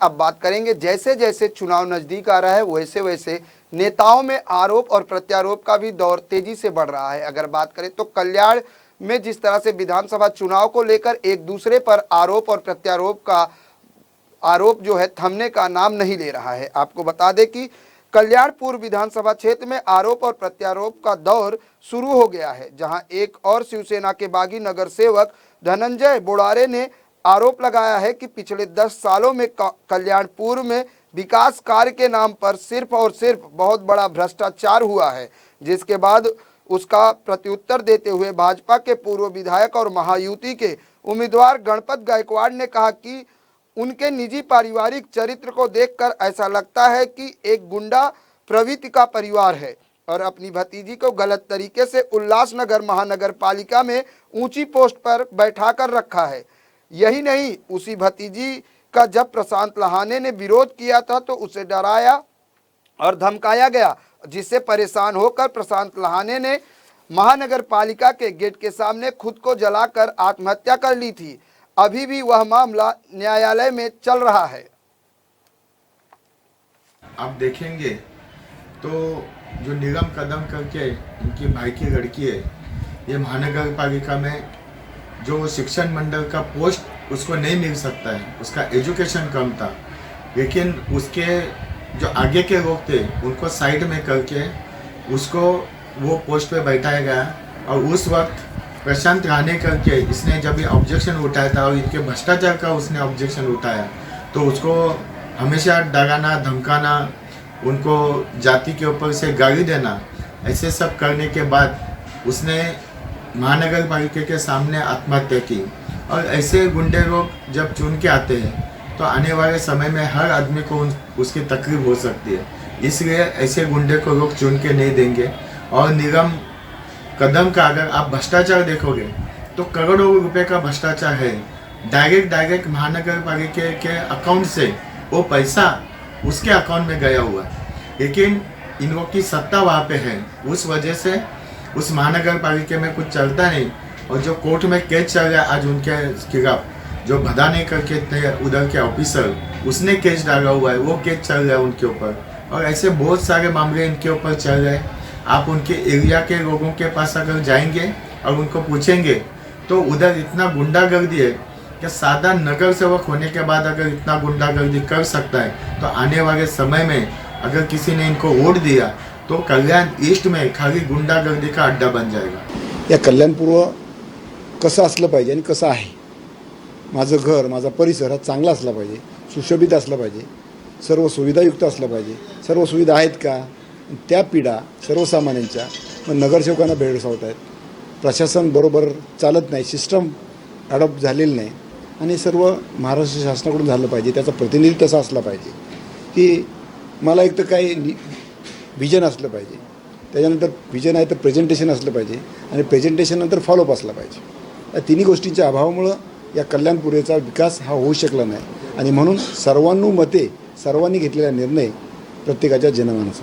अब बात करेंगे, जैसे जैसे चुनाव नजदीक आ रहा है वैसे वैसे नेताओं में आरोप और प्रत्यारोप का भी दौर तेजी से बढ़ रहा है। अगर बात करें तो कल्याण में जिस तरह से विधानसभा चुनाव को लेकर एक दूसरे पर आरोप और प्रत्यारोप का आरोप जो है थमने का नाम नहीं ले रहा है। आपको बता दें कि कल्याणपुर विधानसभा क्षेत्र में आरोप और प्रत्यारोप का दौर शुरू हो गया है, जहां एक और शिवसेना के बागी नगर सेवक धनंजय बोड़ारे ने आरोप लगाया है कि पिछले 10 सालों में कल्याणपुर में विकास कार्य के नाम पर सिर्फ और सिर्फ बहुत बड़ा भ्रष्टाचार हुआ है, जिसके बाद उसका प्रत्युत्तर देते हुए भाजपा के पूर्व विधायक और महायुति के उम्मीदवार गणपत गायकवाड़ ने कहा कि उनके निजी पारिवारिक चरित्र को देखकर ऐसा लगता है कि एक गुंडा प्रवृत्ति का परिवार है और अपनी भतीजी को गलत तरीके से उल्लासनगर महानगर पालिका में ऊंची पोस्ट पर बैठाकर रखा है। यही नहीं, उसी भतीजी का जब प्रशांत लहाने ने विरोध किया था तो उसे डराया और धमकाया गया, जिससे परेशान होकर प्रशांत लहाने ने महानगर पालिका के गेट के सामने खुद को जलाकर आत्महत्या कर ली थी। अभी भी वह मामला न्यायालय में चल रहा है। आप देखेंगे तो जो निगम कदम करके इनकी भाई की लड़की है, ये महानगर पालिका में जो शिक्षण मंडल का पोस्ट उसको नहीं मिल सकता है, उसका एजुकेशन कम था, लेकिन उसके जो आगे के लोग थे उनको साइड में करके उसको वो पोस्ट पे बैठाया गया। और उस वक्त प्रशांत राणे करके इसने जब ये ऑब्जेक्शन उठाया था और इनके भ्रष्टाचार का उसने ऑब्जेक्शन उठाया तो उसको हमेशा डराना, धमकाना, उनको जाति के ऊपर से गाली देना, ऐसे सब करने के बाद उसने महानगर पालिका के सामने आत्महत्या की। और ऐसे गुंडे लोग जब चुन के आते हैं तो आने वाले समय में हर आदमी को उसकी तकलीफ हो सकती है, इसलिए ऐसे गुंडे को लोग चुन के नहीं देंगे। और निगम कदम का अगर आप भ्रष्टाचार देखोगे तो करोड़ों रुपए का भ्रष्टाचार है। डायरेक्ट महानगर पालिका के अकाउंट से वो पैसा उसके अकाउंट में गया हुआ है, लेकिन इन लोग की सत्ता वहाँ पे है, उस वजह से उस महानगर पालिका में कुछ चलता नहीं। और जो कोर्ट में केस चल रहा है आज उनके खिलाफ, जो भदाने करके थे उधर के ऑफिसर, उसने केस डाला हुआ है, वो केस चल रहा है उनके ऊपर। और ऐसे बहुत सारे मामले इनके ऊपर चल रहे हैं। आप उनके एरिया के लोगों के पास अगर जाएंगे और उनको पूछेंगे तो उधर इतना गुंडागर्दी है कि सादा नगर सेवक होने के बाद अगर इतना गुंडागर्दी कर सकता है तो आने वाले समय में अगर किसी ने इनको वोट दिया तो कल्याण ईस्ट में खाली गुंडागर्दी का अड्डा बन जाएगा। या कल्याणपूर्व कसं असलं पाहिजे आणि कसं आहे, माझं घर, माझा परिसर हा चांगला असला पाहिजे, सुशोभित असला पाहिजे, सर्व सुविधायुक्त असलं पाहिजे। सर्व सुविधा आहेत का? त्या पीडा सर्वसामान्यांच्या मग नगरसेवकांना भेडसावत आहेत। प्रशासन बरोबर चालत नाही, सिस्टम अडॉप्ट झालेलं नाही आणि सर्व महाराष्ट्र शासनाकडून झालं पाहिजे। त्याचा प्रतिनिधी तसा असला पाहिजे की मला एक तर काही विजन असलं पाहिजे, त्याच्यानंतर विजन आहे तर प्रेझेंटेशन असलं पाहिजे आणि प्रेझेंटेशन नंतर फॉलोअप असला पाहिजे। या तिन्ही गोष्टींच्या अभावामुळे या कल्याणपुरेचा विकास हा होऊ शकला नाही आणि म्हणून सर्वानुमते सर्वांनी घेतलेला निर्णय प्रत्येकाच्या जनमानसात